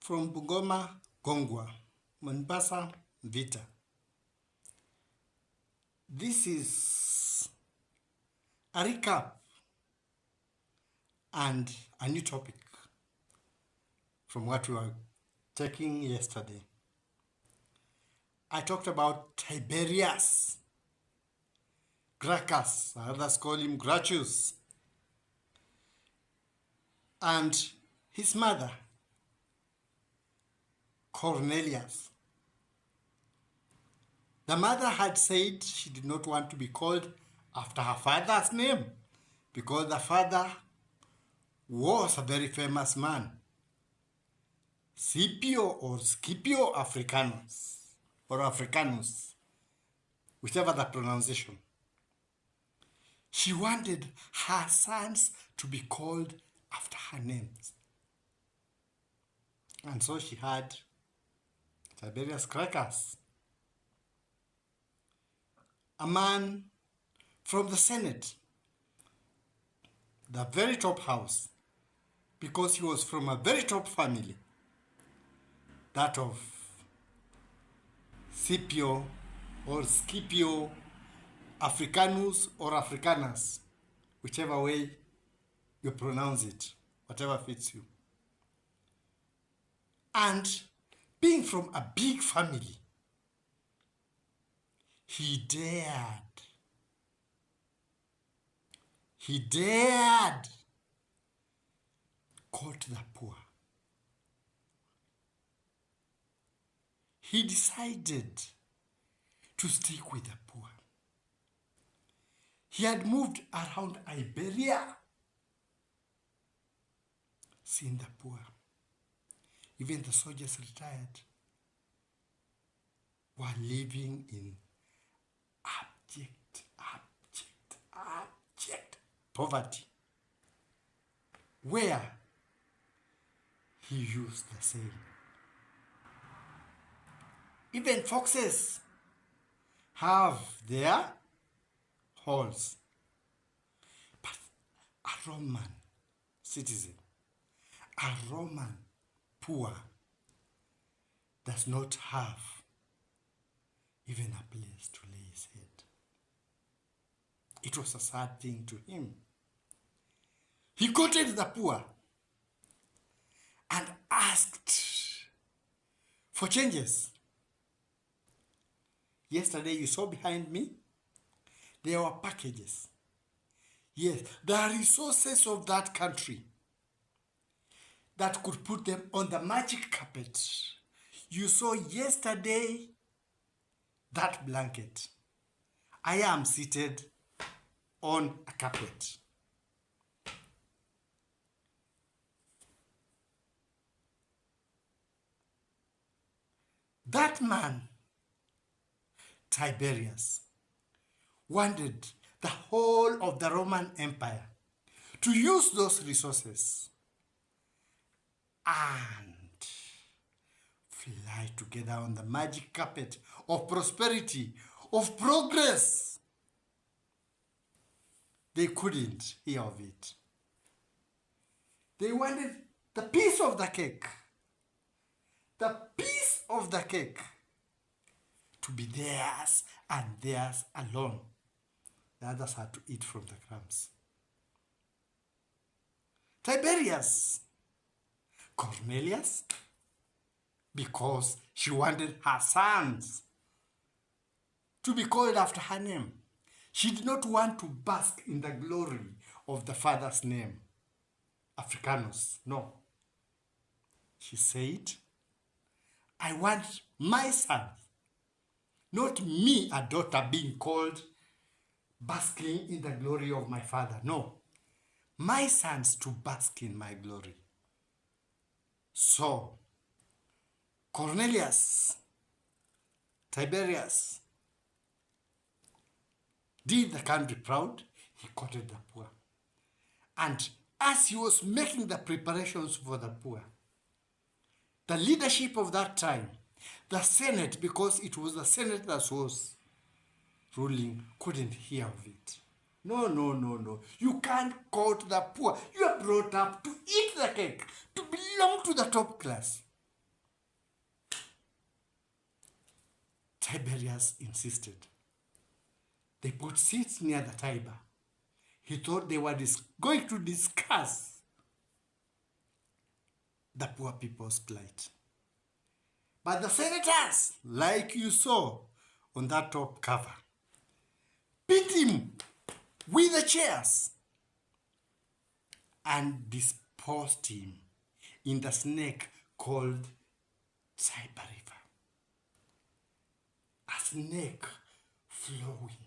From Bungoma, Gongwa, Mombasa, Vita. This is a recap and a new topic from what we were taking yesterday. I talked about Tiberius Gracchus, others call him Gracchus, and his mother, Cornelius. The mother had said she did not want to be called after her father's name because the father was a very famous man, Scipio or Scipio Africanus, whichever the pronunciation. She wanted her sons to be called after her names. And so she had Tiberius Gracchus, a man from the Senate, the very top house, because he was from a very top family, that of Scipio or Scipio Africanus or Africanus, whichever way you pronounce it, whatever fits you. And being from a big family, he dared court the poor. He decided to stick with the poor. He had moved around Iberia, seeing the poor. Even the soldiers retired were living in abject poverty, where he used the saying, even foxes have their holes, but a Roman citizen, a Roman poor does not have even a place to lay his head. It was a sad thing to him. He courted the poor and asked for changes. Yesterday you saw behind me, there were packages. Yes, the resources of that country that could put them on the magic carpet. You saw yesterday that blanket. I am seated on a carpet. That man, Tiberius, wanted the whole of the Roman Empire to use those resources and fly together on the magic carpet of prosperity, of progress. They couldn't hear of it. They wanted the piece of the cake, to be theirs and theirs alone. The others had to eat from the crumbs. Tiberius, Cornelius, because she wanted her sons to be called after her name. She did not want to bask in the glory of the father's name, Africanus. No. She said, I want my son, not me, a daughter, being called basking in the glory of my father. No. My sons to bask in my glory. So, Cornelius, Tiberius, did the country proud. He courted the poor. And as he was making the preparations for the poor, the leadership of that time, the Senate, because it was the Senate that was ruling, couldn't hear of it. No. You can't court the poor. You are brought up to eat the cake, to belong to the top class. Tiberius insisted. They put seats near the Tiber. He thought they were going to discuss the poor people's plight. But the senators, like you saw on that top cover, beat him with the chairs and disposed him in the snake called Tiber River. A snake flowing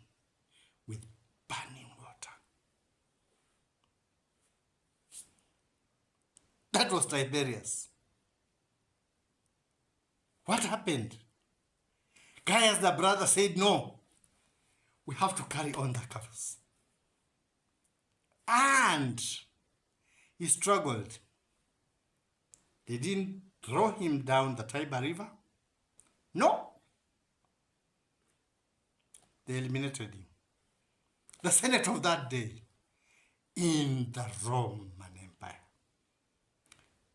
with burning water. That was Tiberius. What happened? Gaius the brother said, no, we have to carry on the covers. And he struggled. They didn't throw him down the Tiber River. No. They eliminated him. The Senate of that day in the Roman Empire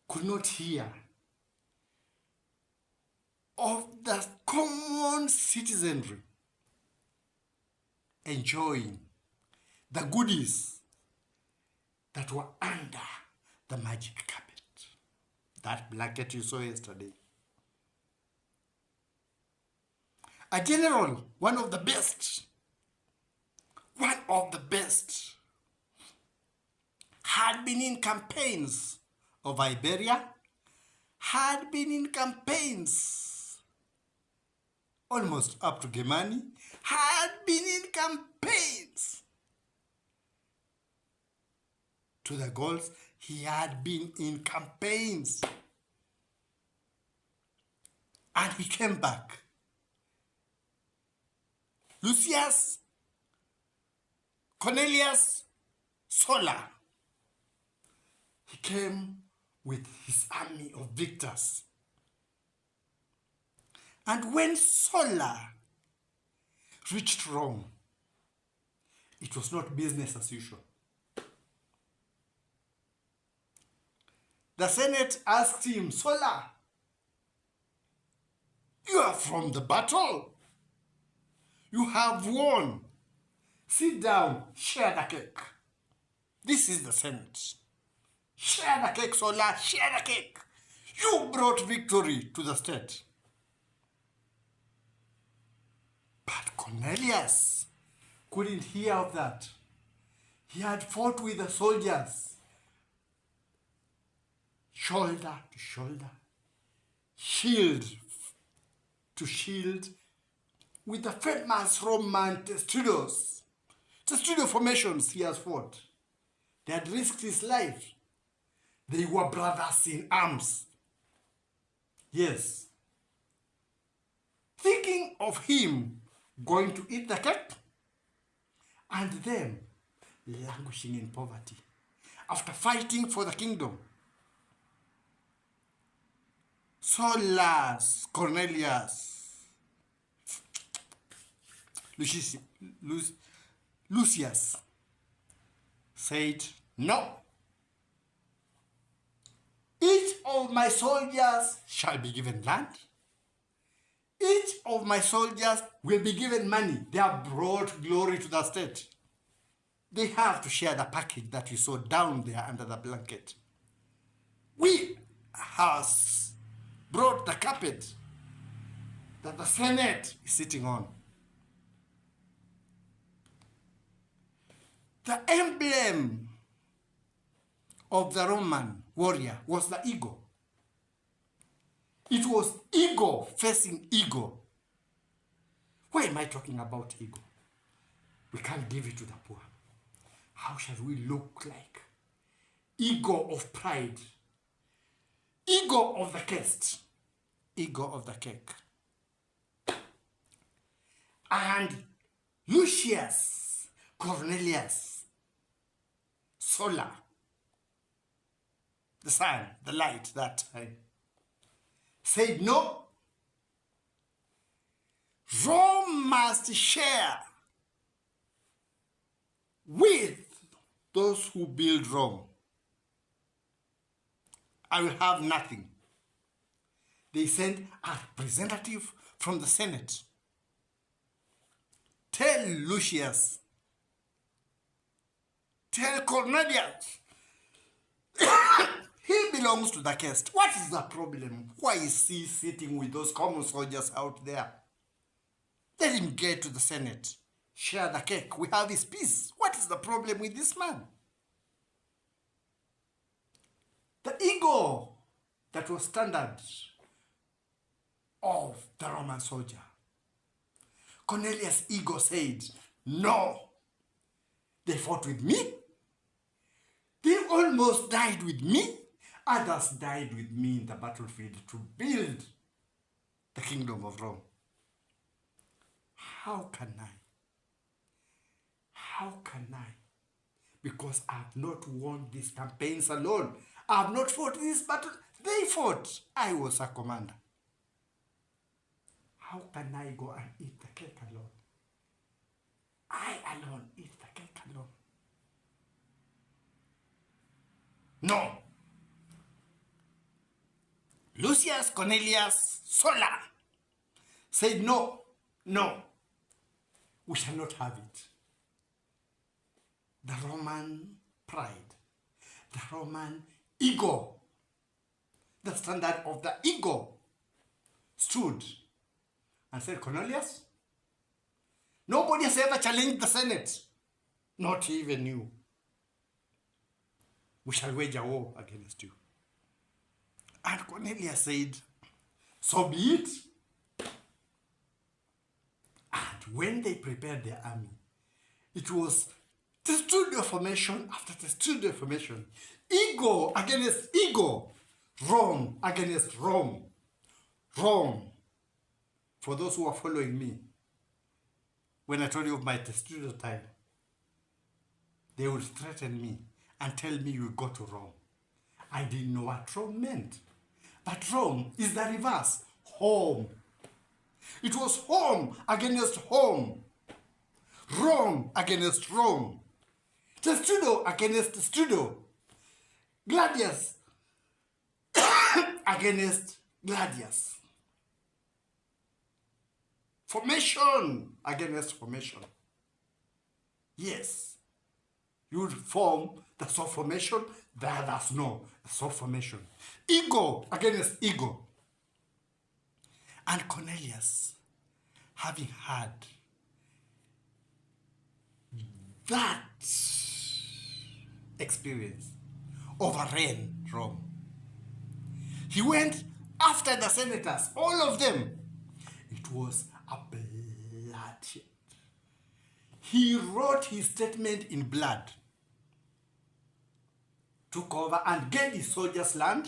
could not hear of the common citizenry enjoying the goodies that were under the magic carpet. That blanket you saw yesterday. A general, one of the best, had been in campaigns of Iberia, had been in campaigns almost up to Germany, had been in campaigns to the Gauls. He had been in campaigns. And he came back. LUCIUS, CORNELIUS, SULLA. He came with his army of victors. And when SULLA reached Rome, it was not business as usual. The Senate asked him, SULLA, you are from the battle. You have won. Sit down, share the cake. This is the Senate. Share the cake, SULLA, share the cake. You brought victory to the state. But Cornelius couldn't hear of that. He had fought with the soldiers, shoulder to shoulder, shield to shield, with the famous Roman testudo formations he has fought. They had risked his life. They were brothers in arms. Yes. Thinking of him going to eat the cake and them languishing in poverty after fighting for the kingdom. Solus, Cornelius, LUCIUS said, no. Each of my soldiers shall be given land. Each of my soldiers will be given money. They have brought glory to the state. They have to share the package that you saw down there under the blanket. We have brought the carpet that the Senate is sitting on. The emblem of the Roman warrior was the eagle. It was ego facing ego. Why am I talking about ego? We can't give it to the poor. How shall we look like? Ego of pride. Ego of the caste. Ego of the cake. And LUCIUS, Cornelius, SULLA, the sun, the light that time, said no. Rome must share with those who build Rome. I will have nothing. They sent a representative from the Senate Tell Lucius. Tell Cornelius. He belongs to the cast. What is the problem? Why is he sitting with those common soldiers out there? Let him get to the Senate. Share the cake. We have his peace. What is the problem with this man? The ego that was standard of the Roman soldier. Cornelius' ego said, no. They fought with me. They almost died with me. Others died with me in the battlefield to build the kingdom of Rome. How can I? How can I? Because I have not won these campaigns alone. I have not fought this battle. They fought. I was a commander. How can I go and eat the cake alone? I alone eat the cake alone. No. Lucius Cornelius Sulla said, no, no, we shall not have it. The Roman pride, the Roman ego, the standard of the ego stood and said, Cornelius, nobody has ever challenged the Senate, not even you. We shall wage a war against you. And Cornelius said, so be it. And when they prepared their army, it was testudo formation after testudo formation. Ego against ego. Rome against Rome. Rome. For those who are following me, when I told you of my testudo time, they would threaten me and tell me you go to Rome. I didn't know what Rome meant. But Rome is the reverse. Home. It was home against home. Rome against Rome. Testudo against testudo. Gladius against gladius. Formation against formation. Yes. You would form the soft formation, the others no, the soft formation. Ego against ego. And Cornelius, having had that experience, overran Rome. He went after the senators, all of them. It was a bloodshed. He wrote his statement in blood, took over and gave his soldiers land,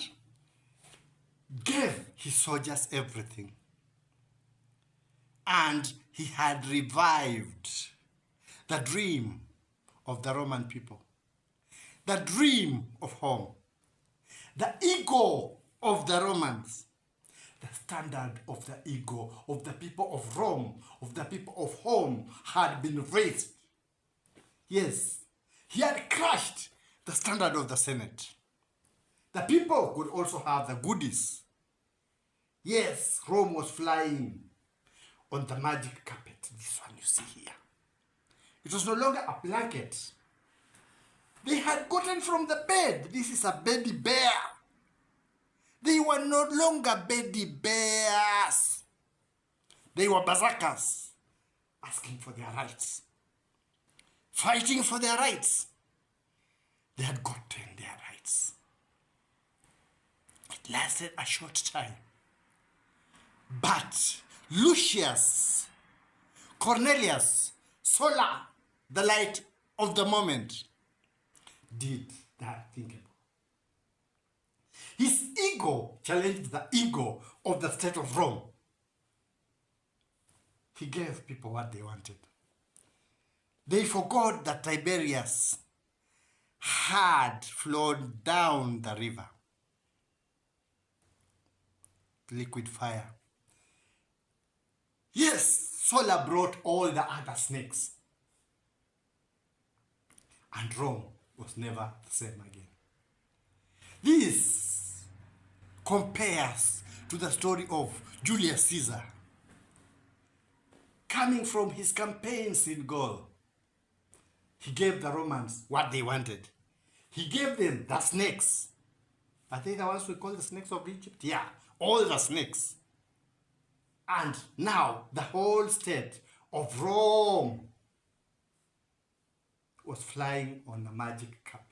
gave his soldiers everything. And he had revived the dream of the Roman people, the dream of home, the ego of the Romans, the standard of the ego of the people of Rome, of the people of home had been raised. Yes, he had crushed the standard of the Senate. The people could also have the goodies. Yes, Rome was flying on the magic carpet. This one you see here. It was no longer a blanket. They had gotten from the bed. This is a baby bear. They were no longer baby bears. They were berserkers, asking for their rights, fighting for their rights. They had gotten their rights. It lasted a short time. But Lucius, Cornelius, Sulla, the light of the moment, did that thinkable. His ego challenged the ego of the state of Rome. He gave people what they wanted. They forgot that Tiberius had flowed down the river. Liquid fire. Yes, Sulla brought all the other snakes. And Rome was never the same again. This compares to the story of Julius Caesar coming from his campaigns in Gaul, he gave the Romans what they wanted. He gave them the snakes. Are they the ones we call the snakes of Egypt? Yeah, all the snakes. And now the whole state of Rome was flying on a magic carpet.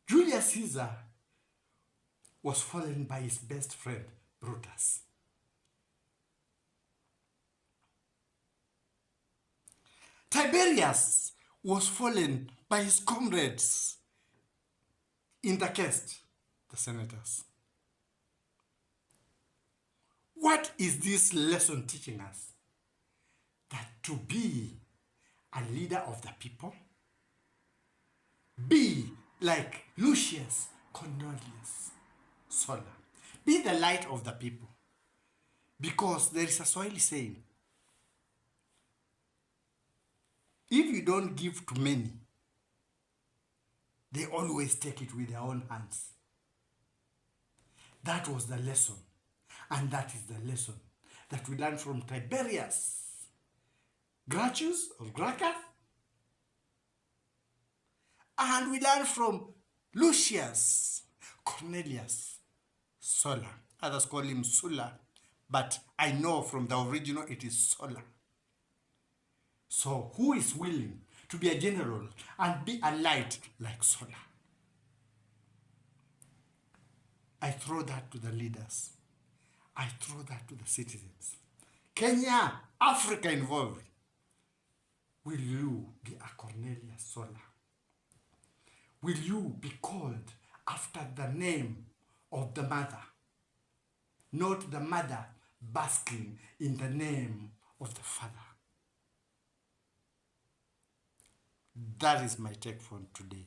Julius Caesar was fallen by his best friend, Brutus. Tiberius was fallen by his comrades in the cast, the senators. What is this lesson teaching us? That to be a leader of the people, be like Lucius, Cornelius, SULLA. Be the light of the people. Because there is a Swahili saying, if you don't give to many, they always take it with their own hands. That was the lesson. And that is the lesson that we learn from Tiberius, Gracchus or Gracchus, and we learn from Lucius, Cornelius, SULLA. Others call him SULLA, but I know from the original it is SULLA. So who is willing to be a general and be a light like SULLA? I throw that to the leaders. I throw that to the citizens. Kenya, Africa involved. Will you be a Cornelius SULLA? Will you be called after the name of the mother? Not the mother basking in the name of the father. That is my take for today.